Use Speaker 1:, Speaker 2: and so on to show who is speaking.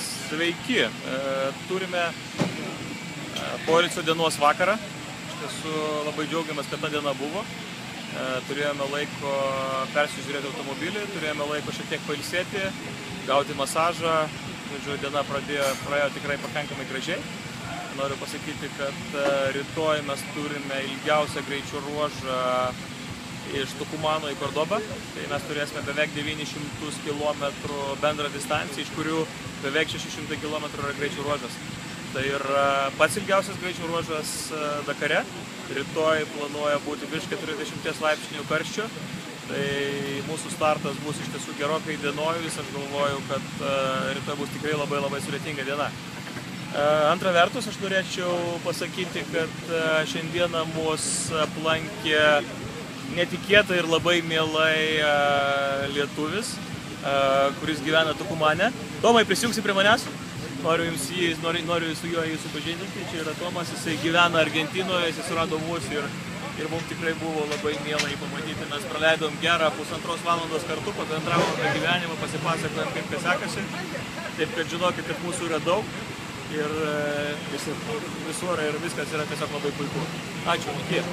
Speaker 1: Sveiki. Turime poilsio dienos vakarą. Iš tiesų labai džiaugiamės, kad ta diena buvo. Turėjome laiko persižiūrėti automobilį, turėjome laiko šiek tiek pailsėti, gauti masažą. Žodžiu, diena praėjo tikrai pakankamai gražiai. Noriu pasakyti, kad rytoj mes turime ilgiausią greičio ruožą iš Tukumano į Kordobą. Tai mes turėsime beveik 900 km bendrą distanciją, iš kurių beveik 600 km yra greičio ruožas. Tai yra pats ilgiausias greičio ruožas Dakare. Rytoj planuoja būti virš 40 laipsnių karščio. Tai mūsų startas bus iš tiesų gerokai įdienojus. Aš galvoju, kad rytoj bus tikrai labai sudėtinga diena. Antra vertus, aš norėčiau pasakyti, kad šiandieną mus aplankė netikėtai ir labai mielai lietuvis, kuris gyvena Tukumane. Tomai, prisijungsi prie manęs? Noriu su juo supažindinti. Čia yra Tomas, jisai gyvena Argentinoje, jis surado mus ir mums tikrai buvo labai mielai pamatyti. Mes praleidom gerą 1,5 valandos kartu, pabendravom apie gyvenimą, pasipasakojom, kaip kas sekasi. Taip, kad žinokit, kad mūsų yra daug ir visur ir viskas yra tiesiog labai puiku. Ačiū, iki.